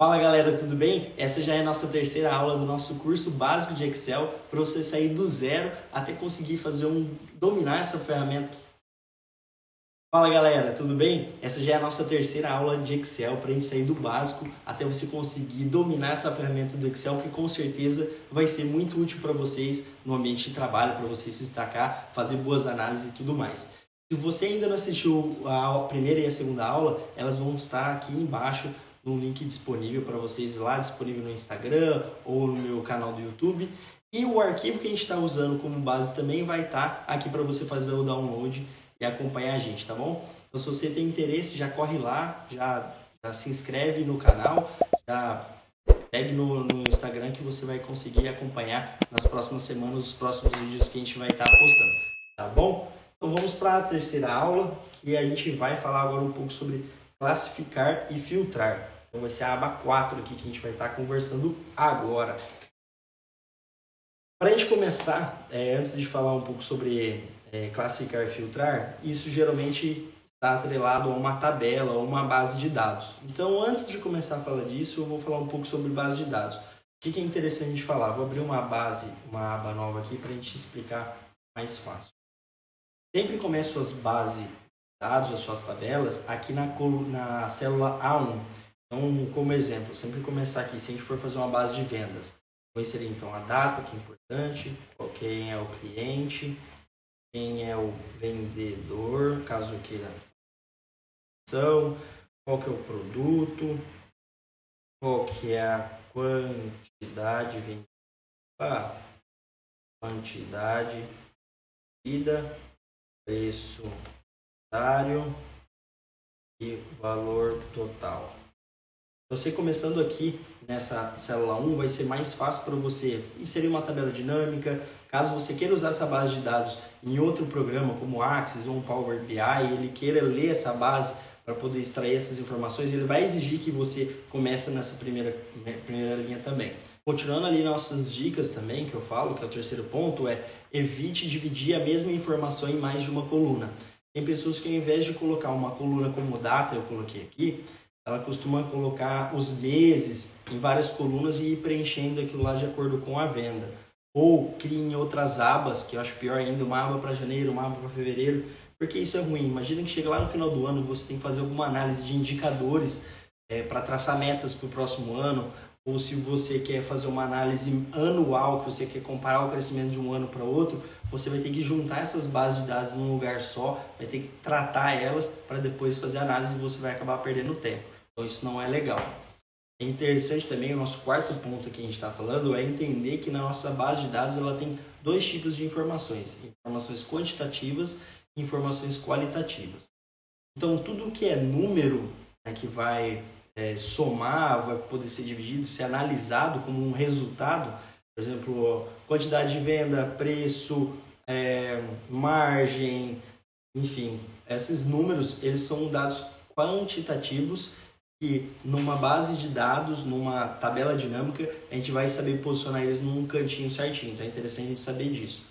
Fala galera, tudo bem? Essa já é a nossa terceira aula do nosso curso básico de Excel para você sair do zero até conseguir dominar essa ferramenta. Fala galera, tudo bem? Essa já é a nossa terceira aula de Excel para a gente sair do básico até você conseguir dominar essa ferramenta do Excel, que com certeza vai ser muito útil para vocês no ambiente de trabalho, para você se destacar, fazer boas análises e tudo mais. Se você ainda não assistiu a primeira e a segunda aula, elas vão estar aqui embaixo no link disponível para vocês lá, disponível no Instagram ou no meu canal do YouTube. E o arquivo que a gente está usando como base também vai estar aqui para você fazer o download e acompanhar a gente, tá bom? Então, se você tem interesse, já corre lá, já se inscreve no canal, já segue no Instagram que você vai conseguir acompanhar nas próximas semanas os próximos vídeos que a gente vai estar postando, tá bom? Então vamos para a terceira aula, que a gente vai falar agora um pouco sobre classificar e filtrar. Então vai ser a aba 4 aqui que a gente vai estar conversando agora. Para a gente começar, antes de falar um pouco sobre classificar e filtrar, isso geralmente está atrelado a uma tabela ou uma base de dados. Então, antes de começar a falar disso, eu vou falar um pouco sobre base de dados. O que é interessante de falar? Vou abrir uma aba nova aqui para a gente explicar mais fácil. Sempre comece suas bases de dados, as suas tabelas, aqui na célula A1. Então, como exemplo, sempre começar aqui, se a gente for fazer uma base de vendas, vou inserir então a data, que é importante, quem é o cliente, quem é o vendedor, caso queira, qual que é o produto, qual que é a quantidade vendida, quantidade vendida, preço unitário e valor total. Você começando aqui nessa célula 1, vai ser mais fácil para você inserir uma tabela dinâmica. Caso você queira usar essa base de dados em outro programa, como o Axis ou um Power BI, e ele queira ler essa base para poder extrair essas informações, ele vai exigir que você comece nessa primeira linha também. Continuando ali nossas dicas também, que eu falo, que é o terceiro ponto, evite dividir a mesma informação em mais de uma coluna. Tem pessoas que ao invés de colocar uma coluna como data, eu coloquei aqui, ela costuma colocar os meses em várias colunas e ir preenchendo aquilo lá de acordo com a venda. Ou cria em outras abas, que eu acho pior ainda, uma aba para janeiro, uma aba para fevereiro, porque isso é ruim. Imagina que chega lá no final do ano, você tem que fazer alguma análise de indicadores para traçar metas para o próximo ano, ou se você quer fazer uma análise anual, que você quer comparar o crescimento de um ano para outro, você vai ter que juntar essas bases de dados num lugar só, vai ter que tratar elas para depois fazer a análise e você vai acabar perdendo tempo. Então isso não é legal. É interessante também, o nosso quarto ponto que a gente está falando é entender que na nossa base de dados ela tem dois tipos de informações: informações quantitativas e informações qualitativas. Então tudo que é número, que vai somar, vai poder ser dividido, ser analisado como um resultado, por exemplo, quantidade de venda, preço, margem, enfim, esses números eles são dados quantitativos que numa base de dados, numa tabela dinâmica, a gente vai saber posicionar eles num cantinho certinho. Então é interessante a gente saber disso.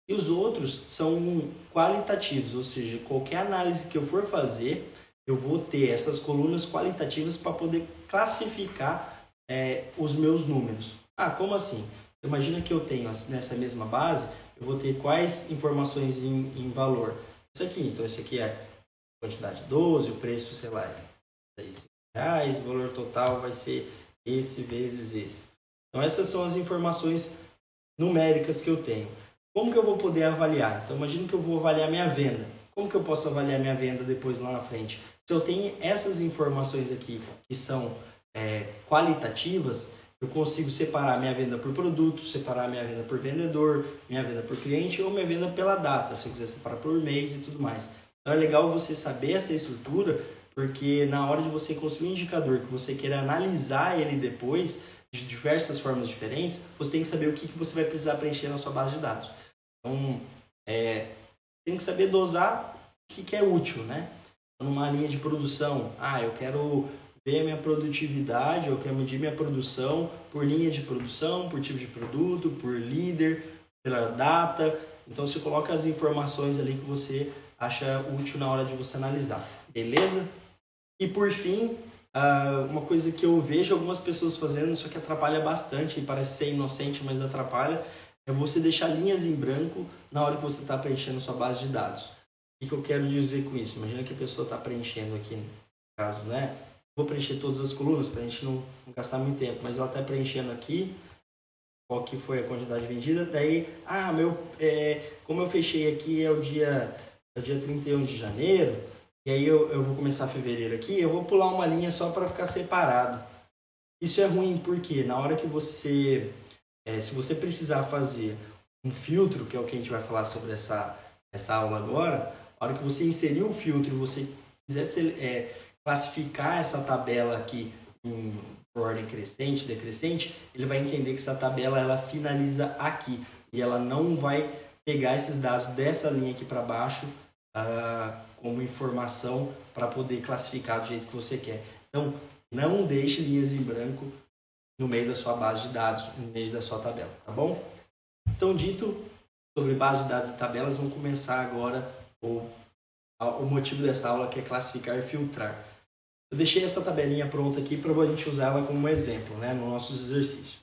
E os outros são qualitativos, ou seja, qualquer análise que eu for fazer, eu vou ter essas colunas qualitativas para poder classificar os meus números. Como assim? Imagina que eu tenho nessa mesma base, eu vou ter quais informações em valor. Isso aqui, então esse aqui é a quantidade 12, o preço, sei lá, é R$6, o valor total vai ser esse vezes esse. Então essas são as informações numéricas que eu tenho. Como que eu vou poder avaliar? Então imagina que eu vou avaliar minha venda. Como que eu posso avaliar minha venda depois lá na frente? Se eu tenho essas informações aqui que são qualitativas, eu consigo separar minha venda por produto, separar minha venda por vendedor, minha venda por cliente ou minha venda pela data, se eu quiser separar por mês e tudo mais. Então é legal você saber essa estrutura, porque na hora de você construir um indicador que você queira analisar ele depois, de diversas formas diferentes, você tem que saber o que você vai precisar preencher na sua base de dados. Então, tem que saber dosar o que é útil, né? Numa linha de produção, eu quero ver a minha produtividade, eu quero medir minha produção por linha de produção, por tipo de produto, por líder, pela data. Então você coloca as informações ali que você acha útil na hora de você analisar, beleza? E por fim, Uma coisa que eu vejo algumas pessoas fazendo, só que atrapalha bastante, e parece ser inocente, mas atrapalha, é você deixar linhas em branco na hora que você está preenchendo sua base de dados. O que eu quero dizer com isso? Imagina que a pessoa está preenchendo aqui, no caso, né? Vou preencher todas as colunas para a gente não gastar muito tempo, mas ela está preenchendo aqui qual que foi a quantidade vendida. Daí, como eu fechei aqui é o dia 31 de janeiro, e aí eu vou começar fevereiro aqui, eu vou pular uma linha só para ficar separado. Isso é ruim porque na hora que você, se você precisar fazer um filtro, que é o que a gente vai falar sobre essa aula agora, na hora que você inserir o filtro e você quiser classificar essa tabela aqui por ordem crescente, decrescente, ele vai entender que essa tabela ela finaliza aqui e ela não vai pegar esses dados dessa linha aqui para baixo como informação para poder classificar do jeito que você quer. Então, não deixe linhas em branco no meio da sua base de dados, no meio da sua tabela, tá bom? Então, dito sobre base de dados e tabelas, vamos começar agora o motivo dessa aula, que é classificar e filtrar. Eu deixei essa tabelinha pronta aqui para a gente usar ela como exemplo, né, nos nossos exercícios.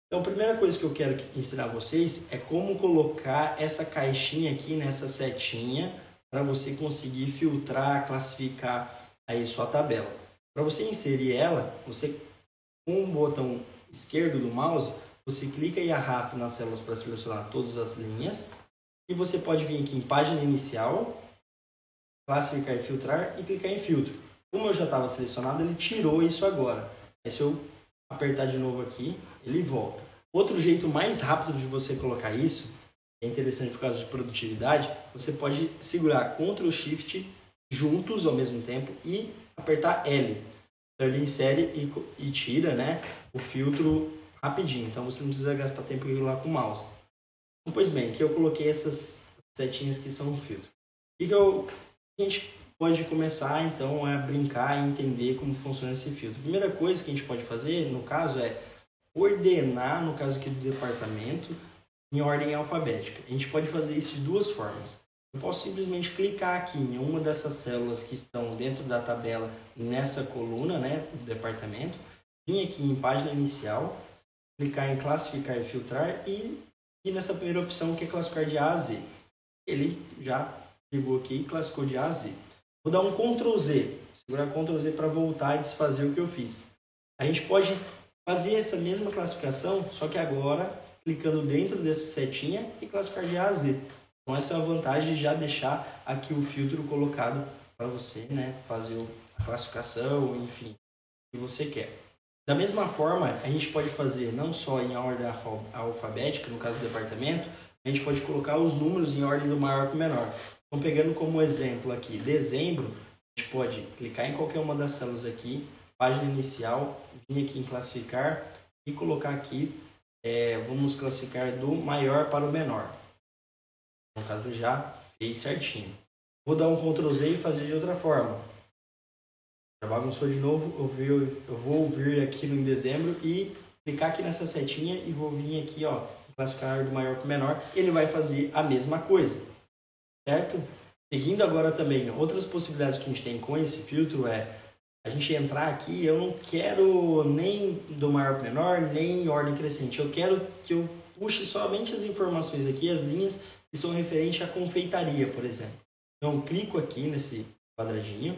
Então, a primeira coisa que eu quero ensinar vocês é como colocar essa caixinha aqui nessa setinha para você conseguir filtrar, classificar aí sua tabela. Para você inserir ela, você com o botão esquerdo do mouse, você clica e arrasta nas células para selecionar todas as linhas. E você pode vir aqui em página inicial, classificar e filtrar e clicar em filtro. Como eu já estava selecionado, ele tirou isso agora. Aí se eu apertar de novo aqui, ele volta. Outro jeito mais rápido de você colocar isso, é interessante por causa de produtividade, você pode segurar Ctrl Shift juntos ao mesmo tempo e apertar L. Então ele insere e tira, né, o filtro rapidinho. Então você não precisa gastar tempo lá com o mouse. Pois bem, aqui eu coloquei essas setinhas que são o filtro. E a gente pode começar então a brincar e entender como funciona esse filtro. A primeira coisa que a gente pode fazer, no caso, é ordenar, no caso aqui do departamento, em ordem alfabética. A gente pode fazer isso de duas formas. Eu posso simplesmente clicar aqui em uma dessas células que estão dentro da tabela, nessa coluna, né, do departamento, vir aqui em página inicial, clicar em classificar e filtrar e nessa primeira opção que é classificar de A a Z. Ele já pegou aqui e classificou de A a Z. Vou dar um Ctrl Z, segurar Ctrl Z para voltar e desfazer o que eu fiz. A gente pode fazer essa mesma classificação, só que agora clicando dentro dessa setinha e classificar de A a Z. Então essa é a vantagem de já deixar aqui o filtro colocado para você, né, fazer a classificação, enfim, o que você quer. Da mesma forma, a gente pode fazer não só em ordem alfabética, no caso do departamento, a gente pode colocar os números em ordem do maior para o menor. Então, pegando como exemplo aqui, dezembro, a gente pode clicar em qualquer uma das células aqui, página inicial, vir aqui em classificar e colocar aqui, vamos classificar do maior para o menor. No caso, já fez certinho. Vou dar um Ctrl Z e fazer de outra forma. Já bagunçou de novo, eu vou vir aqui no em dezembro e clicar aqui nessa setinha e vou vir aqui, ó, classificar do maior para o menor. Ele vai fazer a mesma coisa, certo? Seguindo agora também, outras possibilidades que a gente tem com esse filtro é a gente entrar aqui, eu não quero nem do maior para o menor, nem em ordem crescente. Eu quero que eu puxe somente as informações aqui, as linhas que são referentes à confeitaria, por exemplo. Então, clico aqui nesse quadradinho.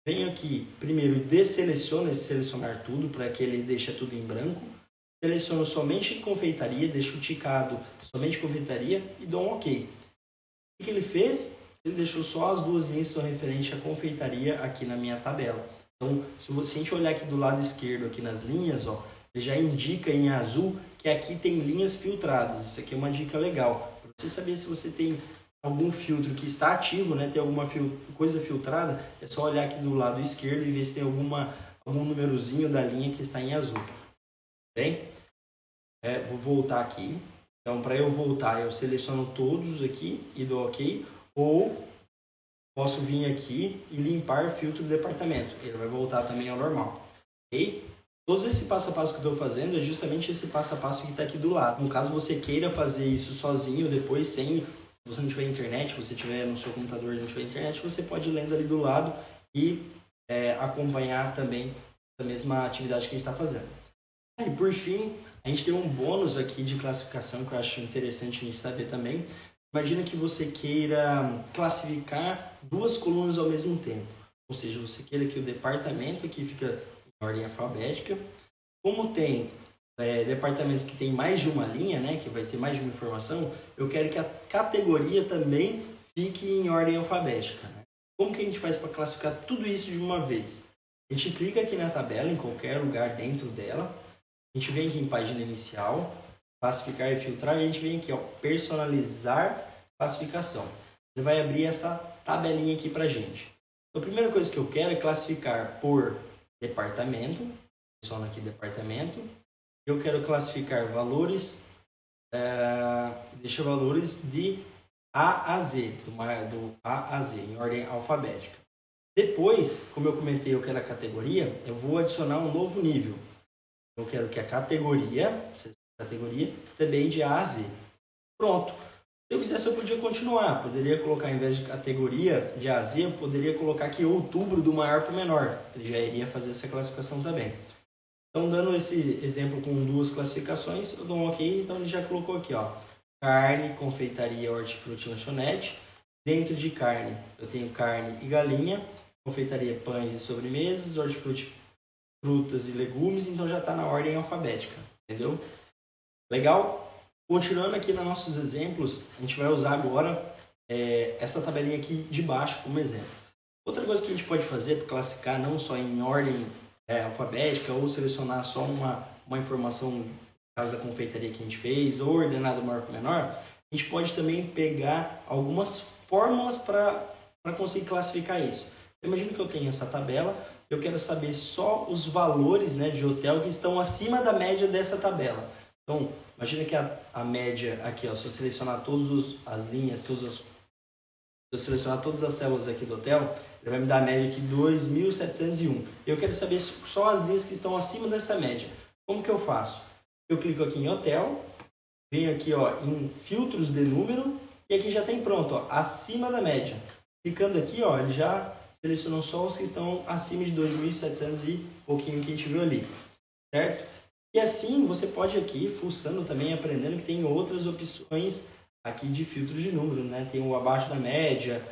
Venho aqui, primeiro, e desseleciono esse selecionar tudo, para que ele deixe tudo em branco. Seleciono somente confeitaria, deixo ticado somente confeitaria e dou um OK. O que ele fez? Ele deixou só as duas linhas que são referentes à confeitaria aqui na minha tabela. Então, se a gente olhar aqui do lado esquerdo, aqui nas linhas, ó, ele já indica em azul que aqui tem linhas filtradas. Isso aqui é uma dica legal. Para você saber se você tem algum filtro que está ativo, né, tem alguma coisa filtrada, é só olhar aqui do lado esquerdo e ver se tem algum númerozinho da linha que está em azul. Bem? Vou voltar aqui. Então, para eu voltar, eu seleciono todos aqui e dou OK. Ou posso vir aqui e limpar filtro do departamento. Ele vai voltar também ao normal. Ok? Todo esse passo a passo que eu estou fazendo é justamente esse passo a passo que está aqui do lado. No caso, você queira fazer isso sozinho, depois sem... Se você não tiver internet, se você tiver no seu computador e não tiver internet, você pode ir lendo ali do lado e acompanhar também mesma atividade que a gente está fazendo. E por fim, a gente tem um bônus aqui de classificação que eu acho interessante a gente saber também. Imagina que você queira classificar duas colunas ao mesmo tempo. Ou seja, você queira que o departamento aqui fica em ordem alfabética. Como tem departamentos que tem mais de uma linha, né, que vai ter mais de uma informação, eu quero que a categoria também fique em ordem alfabética. Né? Como que a gente faz para classificar tudo isso de uma vez? A gente clica aqui na tabela, em qualquer lugar dentro dela. A gente vem aqui em página inicial, classificar e filtrar, e a gente vem aqui, ó, personalizar classificação. Ele vai abrir essa tabelinha aqui para a gente. Então, a primeira coisa que eu quero é classificar por departamento. Seleciono aqui departamento. Eu quero classificar valores, valores de A a Z, do A a Z, em ordem alfabética. Depois, como eu comentei, eu quero a categoria, eu vou adicionar um novo nível. Eu quero que a categoria também de A a Z. Pronto. Se eu quisesse, eu podia continuar. Poderia colocar, em vez de categoria de A a Z, eu poderia colocar aqui outubro do maior para o menor. Ele já iria fazer essa classificação também. Então, dando esse exemplo com duas classificações, eu dou um OK. Então, ele já colocou aqui, ó, carne, confeitaria, hortifruti, lanchonete. Dentro de carne, eu tenho carne e galinha. Confeitaria, pães e sobremesas. Hortifruti, frutas e legumes. Então, já está na ordem alfabética. Entendeu? Legal? Continuando aqui nos nossos exemplos, a gente vai usar agora essa tabelinha aqui de baixo como exemplo. Outra coisa que a gente pode fazer para classificar não só em ordem alfabética ou selecionar só uma informação, no caso da confeitaria que a gente fez, ou ordenado maior para menor, a gente pode também pegar algumas fórmulas para conseguir classificar isso. Imagina que eu tenho essa tabela, eu quero saber só os valores, né, de hotel que estão acima da média dessa tabela. Então, imagina que a média aqui, ó, se eu selecionar todas as linhas, se eu selecionar todas as células aqui do hotel, ele vai me dar a média aqui 2.701. Eu quero saber só as linhas que estão acima dessa média. Como que eu faço? Eu clico aqui em hotel, venho aqui, ó, em filtros de número e aqui já tem pronto, ó, acima da média. Clicando aqui, ó, ele já selecionou só os que estão acima de 2.700 e pouquinho que a gente viu ali, certo? E assim você pode aqui, fuçando também, aprendendo que tem outras opções aqui de filtro de número, né? Tem o abaixo da média,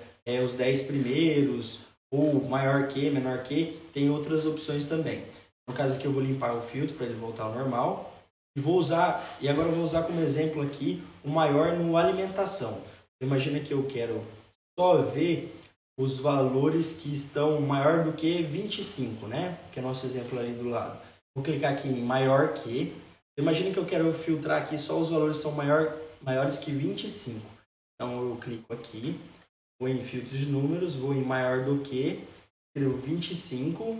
os 10 primeiros, ou maior que, menor que, tem outras opções também. No caso aqui eu vou limpar o filtro para ele voltar ao normal. E agora eu vou usar como exemplo aqui o maior no alimentação. Imagina que eu quero só ver os valores que estão maior do que 25, né? Que é o nosso exemplo ali do lado. Vou clicar aqui em maior que. Imagina que eu quero filtrar aqui só os valores que são maiores que 25. Então eu clico aqui, vou em filtros de números, vou em maior do que, escrevo 25,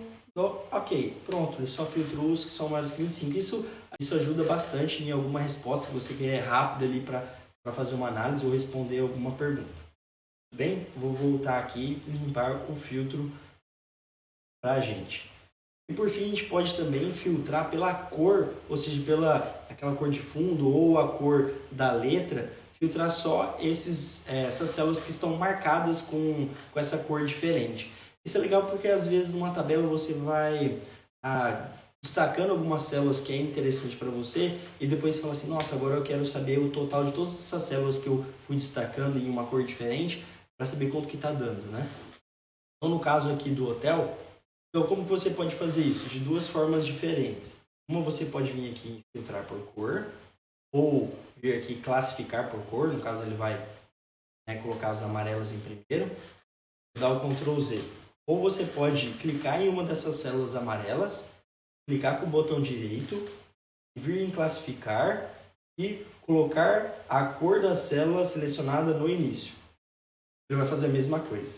ok, pronto, ele só filtrou os que são maiores que 25. Isso ajuda bastante em alguma resposta que você quer rápida ali para fazer uma análise ou responder alguma pergunta. Tudo bem? Vou voltar aqui e limpar o filtro para a gente. E por fim, a gente pode também filtrar pela cor, ou seja, pela aquela cor de fundo ou a cor da letra, filtrar só essas células que estão marcadas com essa cor diferente. Isso é legal porque às vezes numa tabela você vai destacando algumas células que é interessante para você e depois você fala assim, nossa, agora eu quero saber o total de todas essas células que eu fui destacando em uma cor diferente para saber quanto que está dando, né? Então, no caso aqui do hotel, então, como você pode fazer isso? De duas formas diferentes. Uma, você pode vir aqui e filtrar por cor, ou vir aqui classificar por cor, no caso ele vai colocar as amarelas em primeiro, dar o Ctrl Z. Ou você pode clicar em uma dessas células amarelas, clicar com o botão direito, vir em classificar e colocar a cor da célula selecionada no início. Ele vai fazer a mesma coisa.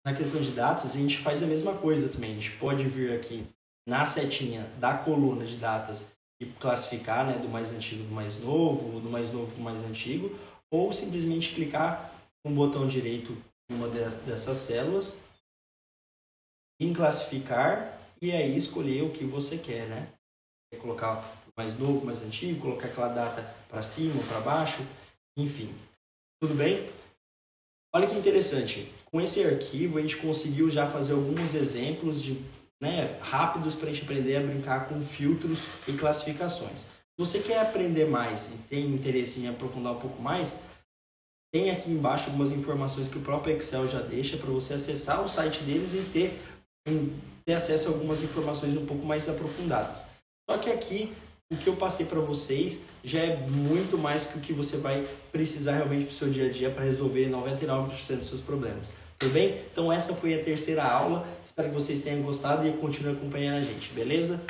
Na questão de datas, a gente faz a mesma coisa também. A gente pode vir aqui na setinha da coluna de datas e classificar, né, do mais antigo do mais novo, ou do mais novo do mais antigo, ou simplesmente clicar com o botão direito em uma dessas células, em classificar, e aí escolher o que você quer, né? Quer colocar o mais novo, o mais antigo, colocar aquela data para cima ou para baixo, enfim. Tudo bem? Olha que interessante, com esse arquivo a gente conseguiu já fazer alguns exemplos de né, rápidos para a gente aprender a brincar com filtros e classificações. Se você quer aprender mais e tem interesse em aprofundar um pouco mais, tem aqui embaixo algumas informações que o próprio Excel já deixa para você acessar o site deles e ter acesso a algumas informações um pouco mais aprofundadas. Só que aqui, o que eu passei para vocês já é muito mais que o que você vai precisar realmente para o seu dia a dia para resolver 99% dos seus problemas. Tudo bem? Então essa foi a terceira aula. Espero que vocês tenham gostado e continuem acompanhando a gente, beleza?